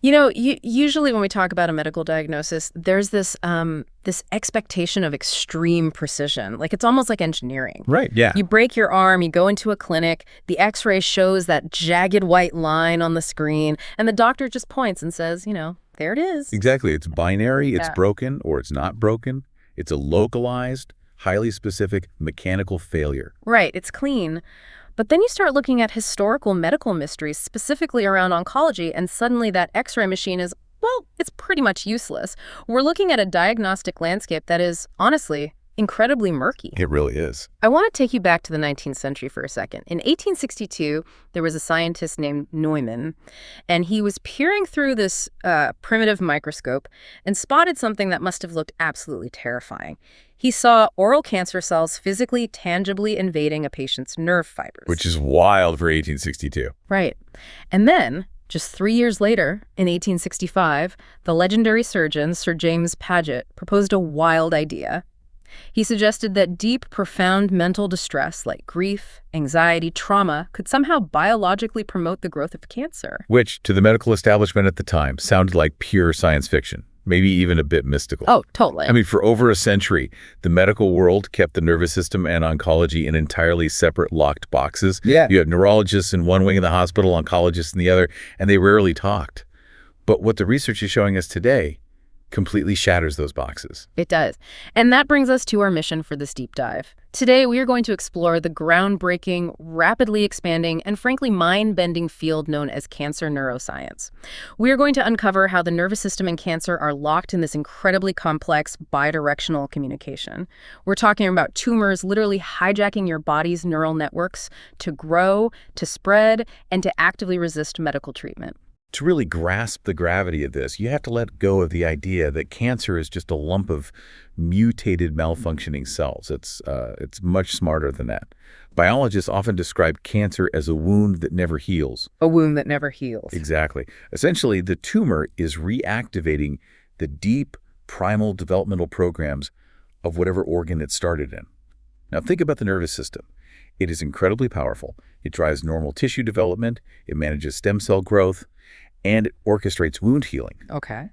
Usually when we talk about a medical diagnosis, there's this expectation of extreme precision. Like it's almost like engineering. Right, yeah. You break your arm, you go into a clinic, the x-ray shows that jagged white line on the screen, and the doctor just points and says, there it is. Exactly. It's binary, it's broken, or it's not broken. It's a localized, highly specific mechanical failure. Right, it's clean. But then you start looking at historical medical mysteries, specifically around oncology, and suddenly that x-ray machine is, well, it's pretty much useless. We're looking at a diagnostic landscape that is, honestly, incredibly murky. It really is. I want to take you back to the 19th century for a second. In 1862, there was a scientist named Neumann, and he was peering through this primitive microscope and spotted something that must have looked absolutely terrifying. He saw oral cancer cells physically, tangibly invading a patient's nerve fibers. Which is wild for 1862. Right. And then, just 3 years later, in 1865, the legendary surgeon, Sir James Paget, proposed a wild idea. He suggested that deep, profound mental distress like grief, anxiety, trauma could somehow biologically promote the growth of cancer. Which, to the medical establishment at the time, sounded like pure science fiction, maybe even a bit mystical. Oh, totally. I mean, for over a century, the medical world kept the nervous system and oncology in entirely separate locked boxes. Yeah. You had neurologists in one wing of the hospital, oncologists in the other, and they rarely talked. But what the research is showing us today completely shatters those boxes. It does. And that brings us to our mission for this deep dive. Today, we are going to explore the groundbreaking, rapidly expanding, and frankly mind-bending field known as cancer neuroscience. We are going to uncover how the nervous system and cancer are locked in this incredibly complex bidirectional communication. We're talking about tumors literally hijacking your body's neural networks to grow, to spread, and to actively resist medical treatment. To really grasp the gravity of this, you have to let go of the idea that cancer is just a lump of mutated, malfunctioning cells. It's much smarter than that. Biologists often describe cancer as a wound that never heals. A wound that never heals. Exactly. Essentially, the tumor is reactivating the deep, primal developmental programs of whatever organ it started in. Now, think about the nervous system. It is incredibly powerful. It drives normal tissue development, it manages stem cell growth, and it orchestrates wound healing. Okay.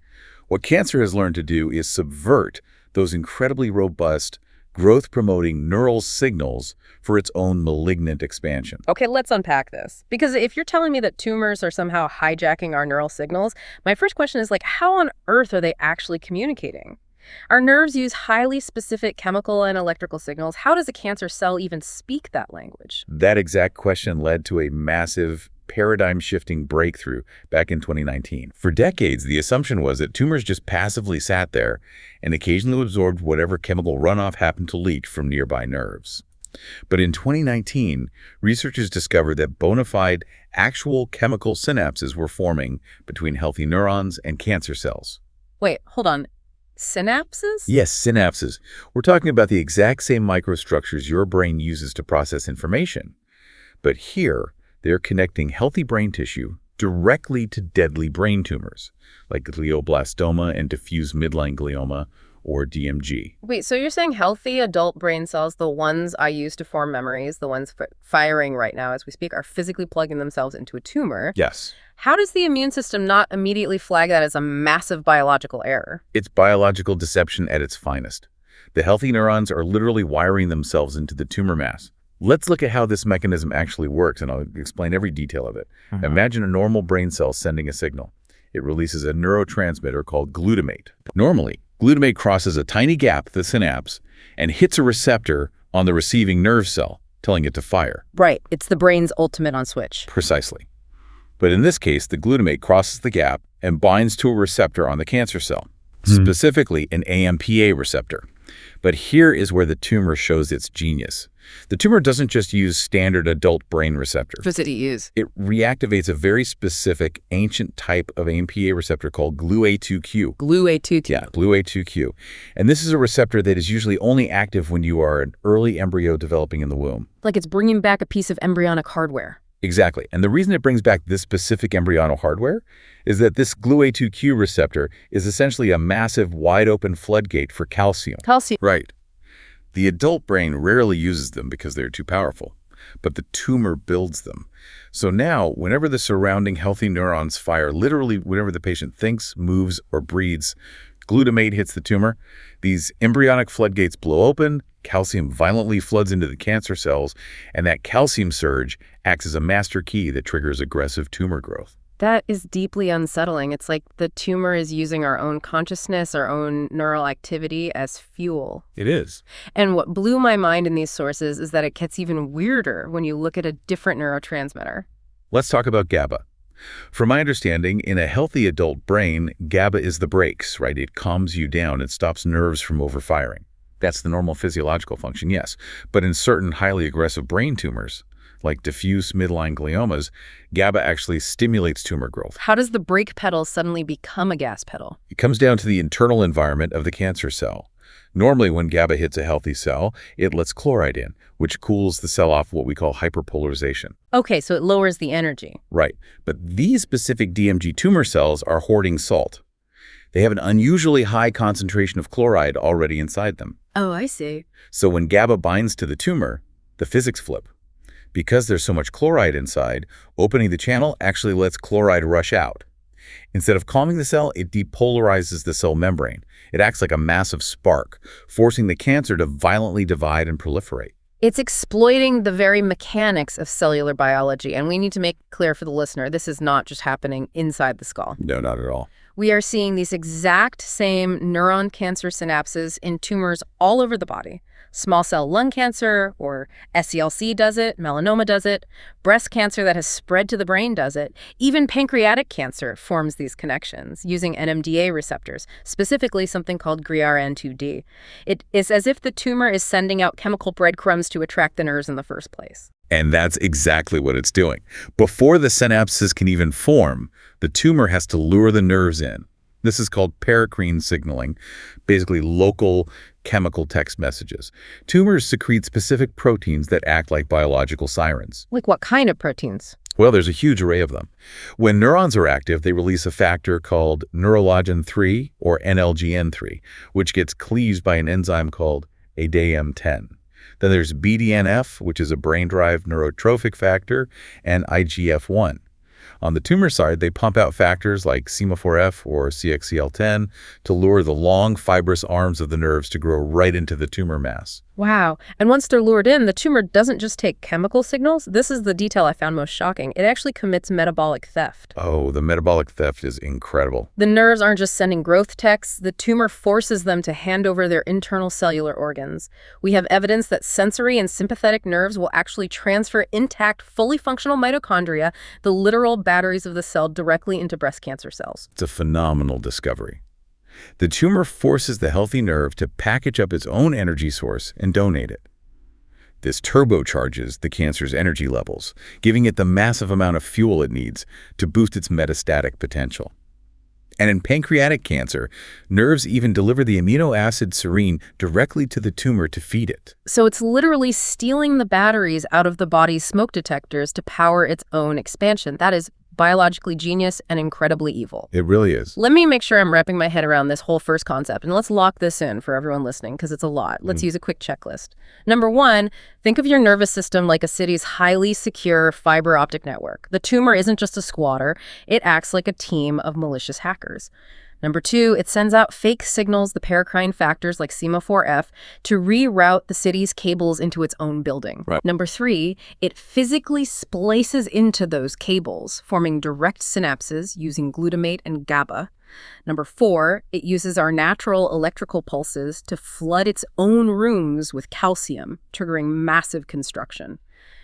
What cancer has learned to do is subvert those incredibly robust, growth-promoting neural signals for its own malignant expansion. Okay, let's unpack this. Because if you're telling me that tumors are somehow hijacking our neural signals, my first question is how on earth are they actually communicating? Our nerves use highly specific chemical and electrical signals. How does a cancer cell even speak that language? That exact question led to a massive paradigm-shifting breakthrough back in 2019. For decades, the assumption was that tumors just passively sat there and occasionally absorbed whatever chemical runoff happened to leak from nearby nerves. But in 2019, researchers discovered that bona fide, actual chemical synapses were forming between healthy neurons and cancer cells. Wait, hold on. Synapses? Yes, synapses. We're talking about the exact same microstructures your brain uses to process information. But here, they're connecting healthy brain tissue directly to deadly brain tumors, like glioblastoma and diffuse midline glioma, or DMG. Wait, so you're saying healthy adult brain cells, the ones I use to form memories, the ones firing right now as we speak, are physically plugging themselves into a tumor? Yes. How does the immune system not immediately flag that as a massive biological error? It's biological deception at its finest. The healthy neurons are literally wiring themselves into the tumor mass. Let's look at how this mechanism actually works, and I'll explain every detail of it. Imagine a normal brain cell sending a signal. It releases a neurotransmitter called glutamate. Normally, glutamate crosses a tiny gap, the synapse, and hits a receptor on the receiving nerve cell, telling it to fire. Right. It's the brain's ultimate on switch. Precisely. But in this case, the glutamate crosses the gap and binds to a receptor on the cancer cell, specifically an AMPA receptor. But here is where the tumor shows its genius. The tumor doesn't just use standard adult brain receptors. What does it use? It reactivates a very specific ancient type of AMPA receptor called GluA2Q. GluA2Q. Yeah, GluA2Q. And this is a receptor that is usually only active when you are an early embryo developing in the womb. Like it's bringing back a piece of embryonic hardware. Exactly. And the reason it brings back this specific embryonal hardware is that this GluA2Q receptor is essentially a massive wide-open floodgate for calcium. Calcium. Right. The adult brain rarely uses them because they're too powerful. but the tumor builds them. So now, whenever the surrounding healthy neurons fire, literally whenever the patient thinks, moves, or breathes, glutamate hits the tumor, these embryonic floodgates blow open, calcium violently floods into the cancer cells, and that calcium surge acts as a master key that triggers aggressive tumor growth. That is deeply unsettling. It's like the tumor is using our own consciousness, our own neural activity as fuel. It is. And what blew my mind in these sources is that it gets even weirder when you look at a different neurotransmitter. Let's talk about GABA. From my understanding, in a healthy adult brain, GABA is the brakes, right? It calms you down. It stops nerves from overfiring. That's the normal physiological function, yes. But in certain highly aggressive brain tumors, like diffuse midline gliomas, GABA actually stimulates tumor growth. How does the brake pedal suddenly become a gas pedal? It comes down to the internal environment of the cancer cell. Normally, when GABA hits a healthy cell, it lets chloride in, which cools the cell off what we call hyperpolarization. Okay, so it lowers the energy. Right. But these specific DMG tumor cells are hoarding salt. They have an unusually high concentration of chloride already inside them. Oh, I see. So when GABA binds to the tumor, the physics flip. Because there's so much chloride inside, opening the channel actually lets chloride rush out. Instead of calming the cell, it depolarizes the cell membrane. It acts like a massive spark, forcing the cancer to violently divide and proliferate. It's exploiting the very mechanics of cellular biology, and we need to make clear for the listener, this is not just happening inside the skull. No, not at all. We are seeing these exact same neuron cancer synapses in tumors all over the body. Small cell lung cancer, or SCLC does it, melanoma does it, breast cancer that has spread to the brain does it, even pancreatic cancer forms these connections using NMDA receptors, specifically something called GRN2D. It is as if the tumor is sending out chemical breadcrumbs to attract the nerves in the first place. And that's exactly what it's doing. Before the synapses can even form, the tumor has to lure the nerves in. This is called paracrine signaling, basically local chemical text messages. Tumors secrete specific proteins that act like biological sirens. Like what kind of proteins? Well, there's a huge array of them. When neurons are active, they release a factor called neurologen-3 or NLGN3, which gets cleaved by an enzyme called ADAM10. Then there's BDNF, which is a brain-derived neurotrophic factor, and IGF-1. On the tumor side, they pump out factors like SEMA4F or CXCL10 to lure the long, fibrous arms of the nerves to grow right into the tumor mass. Wow. And once they're lured in, the tumor doesn't just take chemical signals. This is the detail I found most shocking. It actually commits metabolic theft. Oh, the metabolic theft is incredible. The nerves aren't just sending growth texts. The tumor forces them to hand over their internal cellular organs. We have evidence that sensory and sympathetic nerves will actually transfer intact, fully functional mitochondria, the literal batteries of the cell, directly into breast cancer cells. It's a phenomenal discovery. The tumor forces the healthy nerve to package up its own energy source and donate it. This turbocharges the cancer's energy levels, giving it the massive amount of fuel it needs to boost its metastatic potential. And in pancreatic cancer, nerves even deliver the amino acid serine directly to the tumor to feed it. So it's literally stealing the batteries out of the body's smoke detectors to power its own expansion. That is biologically genius and incredibly evil. It really is. Let me make sure I'm wrapping my head around this whole first concept, and let's lock this in for everyone listening, because it's a lot. Let's use a quick checklist. Number one, think of your nervous system like a city's highly secure fiber optic network. The tumor isn't just a squatter. It acts like a team of malicious hackers. Number two, it sends out fake signals, the paracrine factors like SEMA4F, to reroute the city's cables into its own building. Right. Number three, it physically splices into those cables, forming direct synapses using glutamate and GABA. Number four, it uses our natural electrical pulses to flood its own rooms with calcium, triggering massive construction.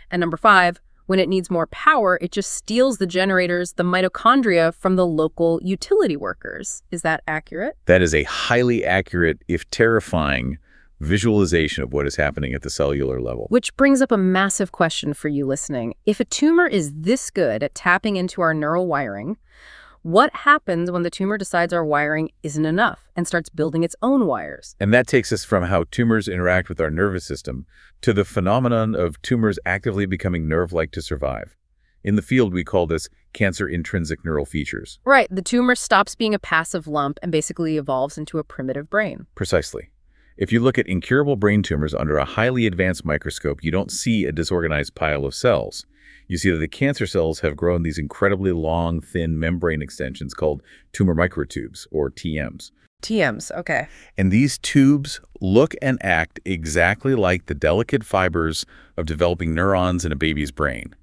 And number five, when it needs more power, it just steals the generators, the mitochondria, from the local utility workers. Is that accurate? That is a highly accurate, if terrifying, visualization of what is happening at the cellular level. Which brings up a massive question for you listening. If a tumor is this good at tapping into our neural wiring, what happens when the tumor decides our wiring isn't enough and starts building its own wires? And that takes us from how tumors interact with our nervous system to the phenomenon of tumors actively becoming nerve-like to survive. In the field, we call this cancer-intrinsic neural features. Right. The tumor stops being a passive lump and basically evolves into a primitive brain. Precisely. If you look at incurable brain tumors under a highly advanced microscope, you don't see a disorganized pile of cells. You see that the cancer cells have grown these incredibly long, thin membrane extensions called tumor microtubes, or TMs. TMs, okay. And these tubes look and act exactly like the delicate fibers of developing neurons in a baby's brain.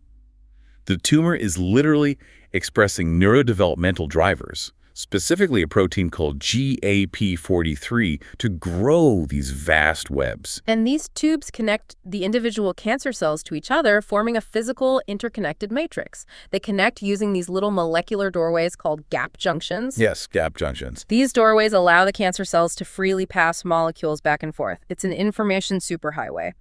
The tumor is literally expressing neurodevelopmental drivers, specifically a protein called GAP43, to grow these vast webs. And these tubes connect the individual cancer cells to each other, forming a physical interconnected matrix. They connect using these little molecular doorways called gap junctions. Yes, gap junctions. These doorways allow the cancer cells to freely pass molecules back and forth. It's an information superhighway.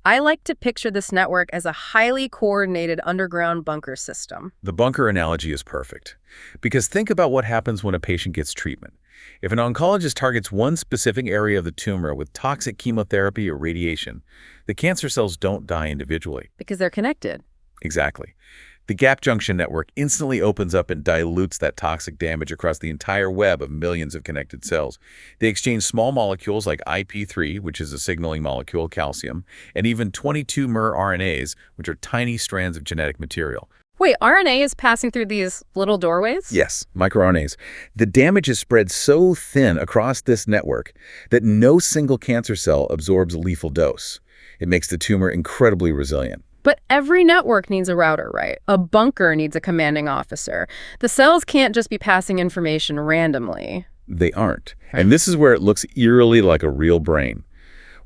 I like to picture this network as a highly coordinated underground bunker system. The bunker analogy is perfect. Because think about what happens when a patient gets treatment. If an oncologist targets one specific area of the tumor with toxic chemotherapy or radiation, the cancer cells don't die individually. Because they're connected. Exactly. The gap junction network instantly opens up and dilutes that toxic damage across the entire web of millions of connected cells. They exchange small molecules like IP3, which is a signaling molecule, calcium, and even 22 mer RNAs, which are tiny strands of genetic material. Wait, RNA is passing through these little doorways? Yes, microRNAs. The damage is spread so thin across this network that no single cancer cell absorbs a lethal dose. It makes the tumor incredibly resilient. But every network needs a router, right? A bunker needs a commanding officer. The cells can't just be passing information randomly. They aren't. And this is where it looks eerily like a real brain.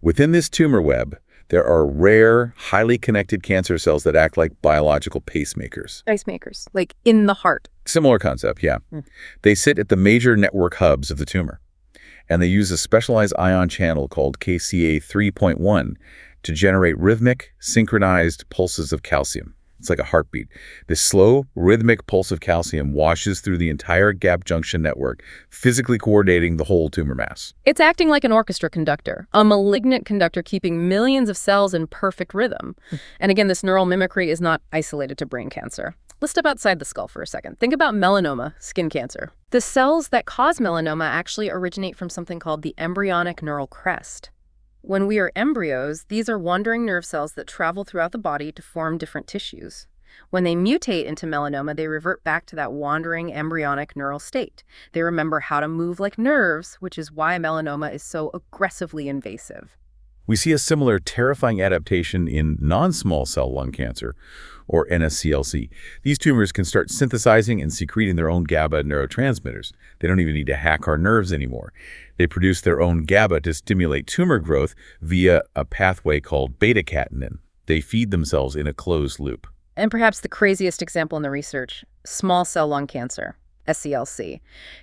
Within this tumor web, there are rare, highly connected cancer cells that act like biological pacemakers. Pacemakers, like in the heart. Similar concept, yeah. They sit at the major network hubs of the tumor, and they use a specialized ion channel called KCA3.1 to generate rhythmic, synchronized pulses of calcium. It's like a heartbeat. This slow, rhythmic pulse of calcium washes through the entire gap junction network, physically coordinating the whole tumor mass. It's acting like an orchestra conductor, a malignant conductor keeping millions of cells in perfect rhythm. And again, this neural mimicry is not isolated to brain cancer. Let's step outside the skull for a second. Think about melanoma, skin cancer. The cells that cause melanoma actually originate from something called the embryonic neural crest. When we are embryos, these are wandering nerve cells that travel throughout the body to form different tissues. When they mutate into melanoma, they revert back to that wandering embryonic neural state. They remember how to move like nerves, which is why melanoma is so aggressively invasive. We see a similar terrifying adaptation in non-small cell lung cancer, or NSCLC. These tumors can start synthesizing and secreting their own GABA neurotransmitters. They don't even need to hack our nerves anymore. They produce their own GABA to stimulate tumor growth via a pathway called beta-catenin. They feed themselves in a closed loop. And perhaps the craziest example in the research, small cell lung cancer, SCLC.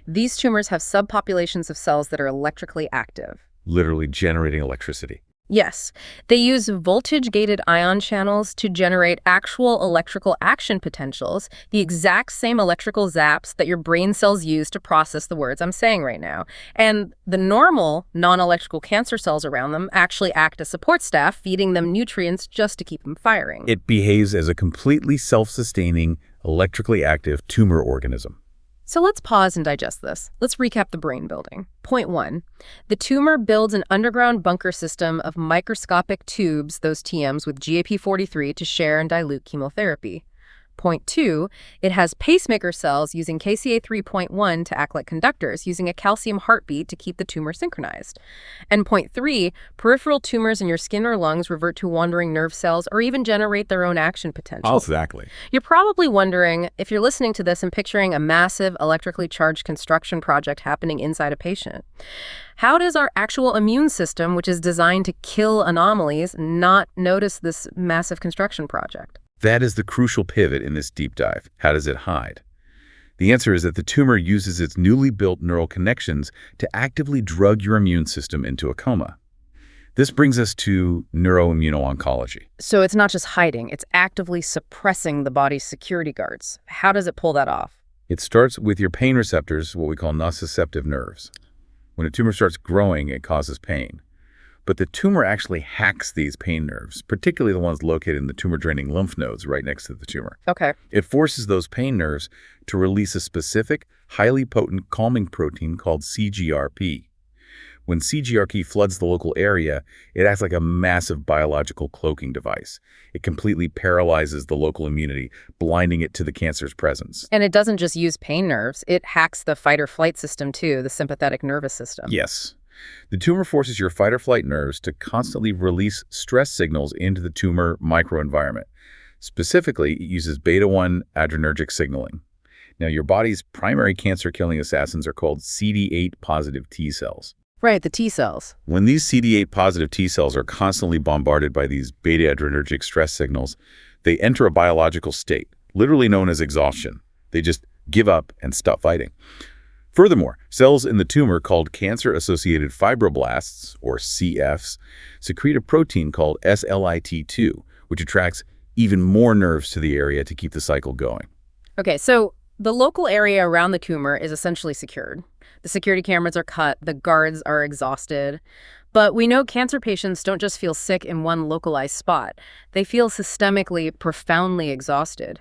These tumors have subpopulations of cells that are electrically active. Literally generating electricity. Yes, they use voltage-gated ion channels to generate actual electrical action potentials, the exact same electrical zaps that your brain cells use to process the words I'm saying right now. And the normal, non-electrical cancer cells around them actually act as support staff, feeding them nutrients just to keep them firing. It behaves as a completely self-sustaining, electrically active tumor organism. So let's pause and digest this. Let's recap the brain building. Point 1, the tumor builds an underground bunker system of microscopic tubes, those TMs, with GAP43 to share and dilute chemotherapy. Point 2, it has pacemaker cells using KCA3.1 to act like conductors, using a calcium heartbeat to keep the tumor synchronized. And point 3, peripheral tumors in your skin or lungs revert to wandering nerve cells or even generate their own action potential. Exactly. You're probably wondering, if you're listening to this and picturing a massive electrically charged construction project happening inside a patient, how does our actual immune system, which is designed to kill anomalies, not notice this massive construction project? That is the crucial pivot in this deep dive. How does it hide? The answer is that the tumor uses its newly built neural connections to actively drug your immune system into a coma. This brings us to neuroimmuno-oncology. So it's not just hiding, it's actively suppressing the body's security guards. How does it pull that off? It starts with your pain receptors, what we call nociceptive nerves. When a tumor starts growing, it causes pain. But the tumor actually hacks these pain nerves, particularly the ones located in the tumor-draining lymph nodes right next to the tumor. Okay. It forces those pain nerves to release a specific, highly potent calming protein called CGRP. When CGRP floods the local area, it acts like a massive biological cloaking device. It completely paralyzes the local immunity, blinding it to the cancer's presence. And it doesn't just use pain nerves. It hacks the fight-or-flight system, too, the sympathetic nervous system. Yes. The tumor forces your fight-or-flight nerves to constantly release stress signals into the tumor microenvironment. Specifically, it uses beta-1 adrenergic signaling. Now, your body's primary cancer-killing assassins are called CD8-positive T cells. Right, the T cells. When these CD8-positive T cells are constantly bombarded by these beta-adrenergic stress signals, they enter a biological state, literally known as exhaustion. They just give up and stop fighting. Furthermore, cells in the tumor called cancer-associated fibroblasts, or CFs, secrete a protein called SLIT2, which attracts even more nerves to the area to keep the cycle going. Okay, so the local area around the tumor is essentially secured. The security cameras are cut, the guards are exhausted. But we know cancer patients don't just feel sick in one localized spot. They feel systemically, profoundly exhausted.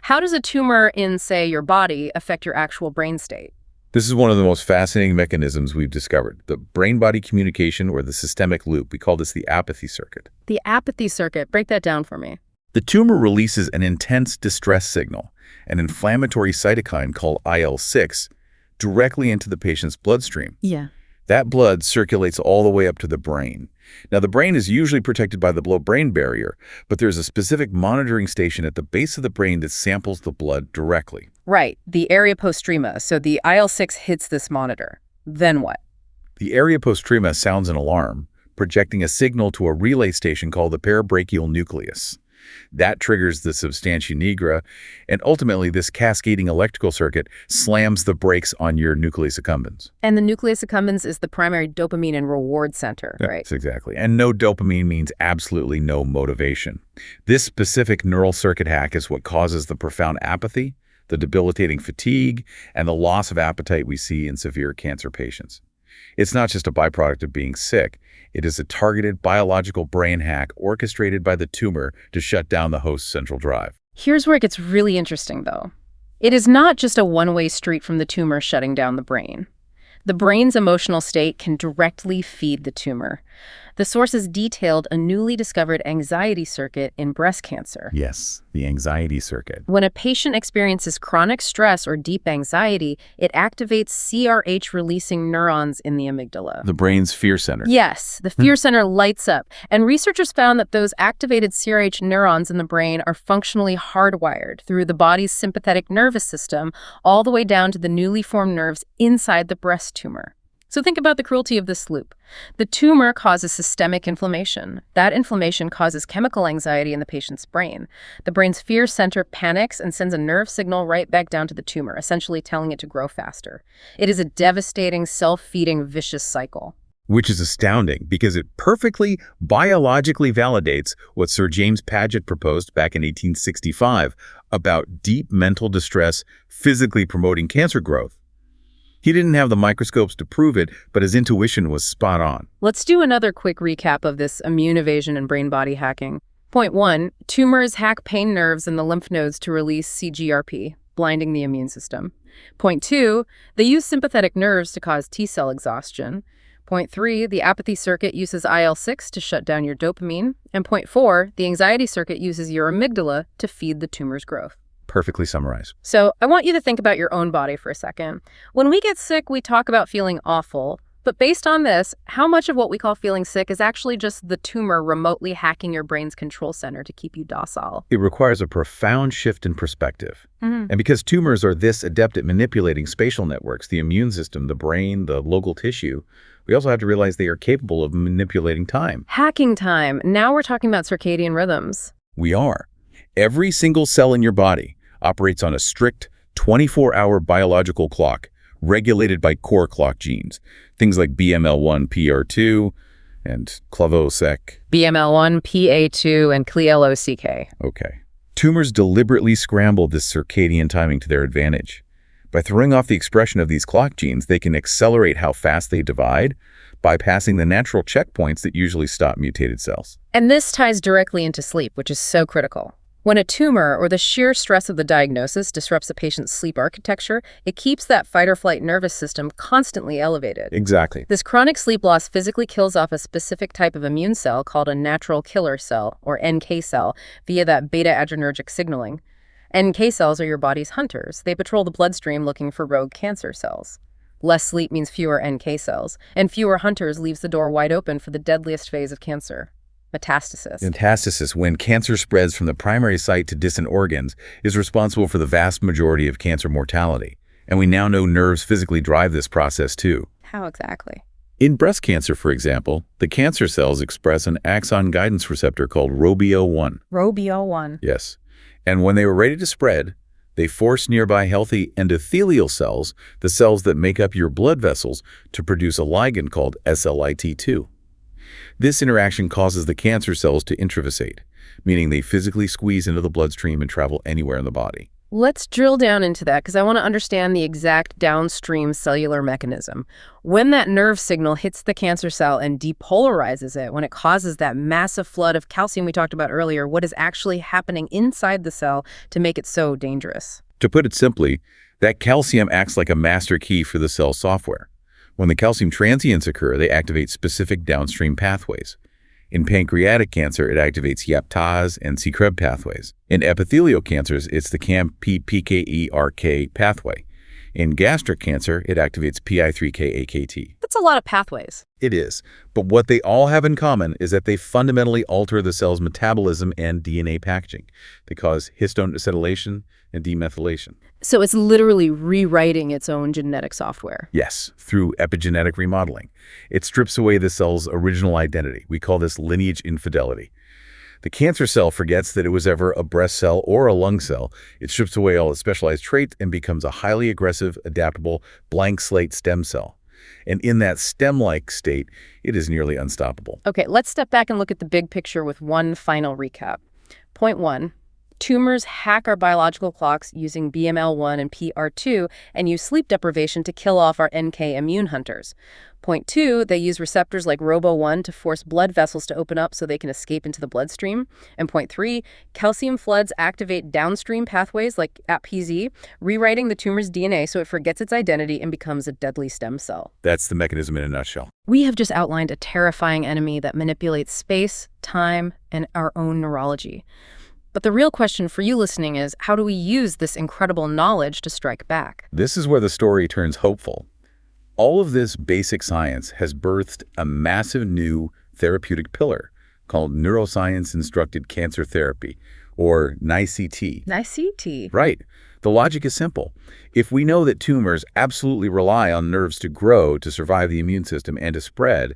How does a tumor in, say, your body affect your actual brain state? This is one of the most fascinating mechanisms we've discovered, the brain-body communication, or the systemic loop. We call this the apathy circuit. The apathy circuit, break that down for me. The tumor releases an intense distress signal, an inflammatory cytokine called IL-6, directly into the patient's bloodstream. Yeah. That blood circulates all the way up to the brain. Now, the brain is usually protected by the blood-brain barrier, but there's a specific monitoring station at the base of the brain that samples the blood directly. Right, the area postrema. So the IL-6 hits this monitor. Then what? The area postrema sounds an alarm, projecting a signal to a relay station called the parabrachial nucleus. That triggers the substantia nigra, and ultimately this cascading electrical circuit slams the brakes on your nucleus accumbens. And the nucleus accumbens is the primary dopamine and reward center, right? Yes, exactly. And no dopamine means absolutely no motivation. This specific neural circuit hack is what causes the profound apathy, the debilitating fatigue, and the loss of appetite we see in severe cancer patients. It's not just a byproduct of being sick. It is a targeted biological brain hack orchestrated by the tumor to shut down the host's central drive. Here's where it gets really interesting, though. It is not just a one-way street from the tumor shutting down the brain. The brain's emotional state can directly feed the tumor. The sources detailed a newly discovered anxiety circuit in breast cancer. Yes, the anxiety circuit. When a patient experiences chronic stress or deep anxiety, it activates CRH-releasing neurons in the amygdala. The brain's fear center. Yes, the fear center lights up, and researchers found that those activated CRH neurons in the brain are functionally hardwired through the body's sympathetic nervous system all the way down to the newly formed nerves inside the breast tumor. So think about the cruelty of this loop. The tumor causes systemic inflammation. That inflammation causes chemical anxiety in the patient's brain. The brain's fear center panics and sends a nerve signal right back down to the tumor, essentially telling it to grow faster. It is a devastating, self-feeding, vicious cycle. Which is astounding because it perfectly biologically validates what Sir James Paget proposed back in 1865 about deep mental distress physically promoting cancer growth. He didn't have the microscopes to prove it, but his intuition was spot on. Let's do another quick recap of this immune evasion and brain-body hacking. Point 1, tumors hack pain nerves in the lymph nodes to release CGRP, blinding the immune system. Point 2, they use sympathetic nerves to cause T-cell exhaustion. Point 3, the apathy circuit uses IL-6 to shut down your dopamine. And point 4, the anxiety circuit uses your amygdala to feed the tumor's growth. Perfectly summarized. So I want you to think about your own body for a second. When we get sick, we talk about feeling awful. But based on this, how much of what we call feeling sick is actually just the tumor remotely hacking your brain's control center to keep you docile? It requires a profound shift in perspective. And because tumors are this adept at manipulating spatial networks, the immune system, the brain, the local tissue, we also have to realize they are capable of manipulating time. Hacking time. Now we're talking about circadian rhythms. We are. Every single cell in your body operates on a strict 24-hour biological clock regulated by core clock genes, things like BML1, PR2, and CLAVO-SEC. BML1, PA2, and CLOCK. Okay. Tumors deliberately scramble this circadian timing to their advantage. By throwing off the expression of these clock genes, they can accelerate how fast they divide, bypassing the natural checkpoints that usually stop mutated cells. And this ties directly into sleep, which is so critical. When a tumor or the sheer stress of the diagnosis disrupts a patient's sleep architecture, it keeps that fight-or-flight nervous system constantly elevated. Exactly. This chronic sleep loss physically kills off a specific type of immune cell called a natural killer cell, or NK cell, via that beta-adrenergic signaling. NK cells are your body's hunters. They patrol the bloodstream looking for rogue cancer cells. Less sleep means fewer NK cells, and fewer hunters leaves the door wide open for the deadliest phase of cancer. Metastasis. Metastasis, when cancer spreads from the primary site to distant organs, is responsible for the vast majority of cancer mortality. And we now know nerves physically drive this process too. How exactly? In breast cancer, for example, the cancer cells express an axon guidance receptor called ROBO1. ROBO1. Yes. And when they were ready to spread, they force nearby healthy endothelial cells, the cells that make up your blood vessels, to produce a ligand called SLIT2. This interaction causes the cancer cells to intravasate, meaning they physically squeeze into the bloodstream and travel anywhere in the body. Let's drill down into that because I want to understand the exact downstream cellular mechanism. When that nerve signal hits the cancer cell and depolarizes it, when it causes that massive flood of calcium we talked about earlier, what is actually happening inside the cell to make it so dangerous? To put it simply, that calcium acts like a master key for the cell software. When the calcium transients occur, they activate specific downstream pathways. In pancreatic cancer, it activates YAPTAZ and CREB pathways. In epithelial cancers, it's the CAMP-PKERK pathway. In gastric cancer, it activates PI3K-AKT. That's a lot of pathways. It is, but what they all have in common is that they fundamentally alter the cell's metabolism and DNA packaging. They cause histone acetylation and demethylation. So it's literally rewriting its own genetic software. Yes, through epigenetic remodeling. It strips away the cell's original identity. We call this lineage infidelity. The cancer cell forgets that it was ever a breast cell or a lung cell. It strips away all its specialized traits and becomes a highly aggressive, adaptable, blank slate stem cell. And in that stem-like state, it is nearly unstoppable. Okay, let's step back and look at the big picture with one final recap. Point 1. Tumors hack our biological clocks using BML1 and PR2 and use sleep deprivation to kill off our NK immune hunters. Point 2, they use receptors like ROBO1 to force blood vessels to open up so they can escape into the bloodstream. And point 3, calcium floods activate downstream pathways like APZ, rewriting the tumor's DNA so it forgets its identity and becomes a deadly stem cell. That's the mechanism in a nutshell. We have just outlined a terrifying enemy that manipulates space, time, and our own neurology. But the real question for you listening is, how do we use this incredible knowledge to strike back? This is where the story turns hopeful. All of this basic science has birthed a massive new therapeutic pillar called neuroscience-instructed cancer therapy, or NiCT. NiCT. Right. The logic is simple. If we know that tumors absolutely rely on nerves to grow, to survive the immune system, and to spread,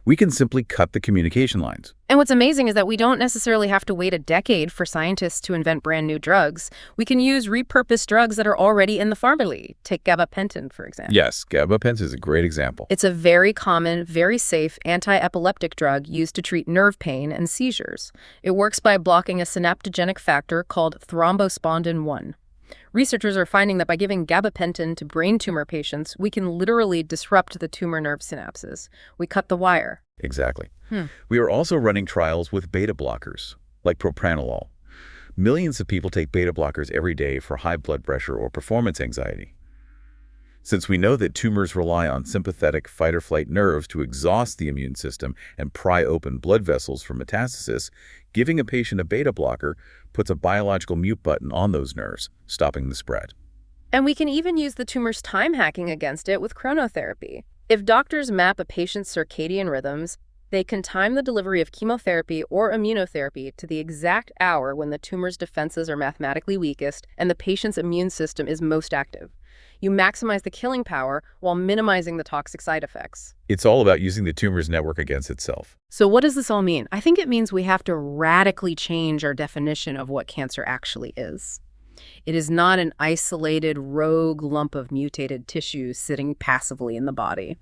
we can simply cut the communication lines. And what's amazing is that we don't necessarily have to wait a decade for scientists to invent brand new drugs. We can use repurposed drugs that are already in the pharmacy. Take gabapentin, for example. Yes, gabapentin is a great example. It's a very common, very safe anti-epileptic drug used to treat nerve pain and seizures. It works by blocking a synaptogenic factor called thrombospondin 1. Researchers are finding that by giving gabapentin to brain tumor patients, we can literally disrupt the tumor nerve synapses. We cut the wire. Exactly. We are also running trials with beta blockers, like propranolol. Millions of people take beta blockers every day for high blood pressure or performance anxiety. Since we know that tumors rely on sympathetic fight-or-flight nerves to exhaust the immune system and pry open blood vessels for metastasis, giving a patient a beta blocker puts a biological mute button on those nerves, stopping the spread. And we can even use the tumor's time hacking against it with chronotherapy. If doctors map a patient's circadian rhythms, they can time the delivery of chemotherapy or immunotherapy to the exact hour when the tumor's defenses are mathematically weakest and the patient's immune system is most active. You maximize the killing power while minimizing the toxic side effects. It's all about using the tumor's network against itself. So what does this all mean? I think it means we have to radically change our definition of what cancer actually is. It is not an isolated, rogue lump of mutated tissue sitting passively in the body.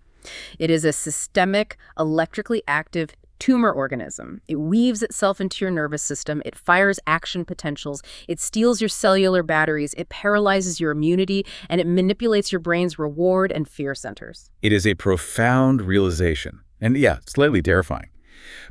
It is a systemic, electrically active tumor organism. It weaves itself into your nervous system. It fires action potentials. It steals your cellular batteries. It paralyzes your immunity, and it manipulates your brain's reward and fear centers. It is a profound realization, and yeah, slightly terrifying.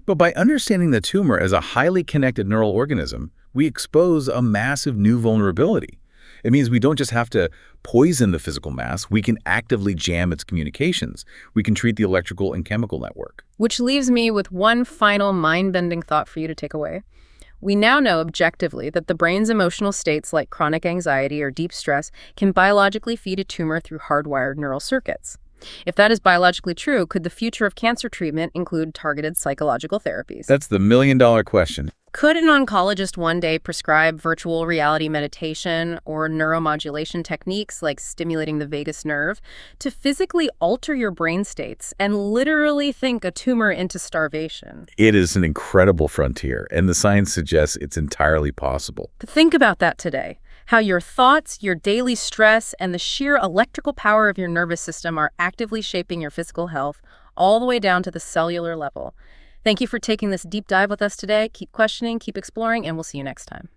But by understanding the tumor as a highly connected neural organism, we expose a massive new vulnerability. It means we don't just have to poison the physical mass, we can actively jam its communications. We can treat the electrical and chemical network. Which leaves me with one final mind-bending thought for you to take away. We now know objectively that the brain's emotional states like chronic anxiety or deep stress can biologically feed a tumor through hardwired neural circuits. If that is biologically true, could the future of cancer treatment include targeted psychological therapies? That's the million-dollar question. Could an oncologist one day prescribe virtual reality meditation or neuromodulation techniques like stimulating the vagus nerve to physically alter your brain states and literally think a tumor into starvation? It is an incredible frontier, and the science suggests it's entirely possible. Think about that today. How your thoughts, your daily stress, and the sheer electrical power of your nervous system are actively shaping your physical health all the way down to the cellular level. Thank you for taking this deep dive with us today. Keep questioning, keep exploring, and we'll see you next time.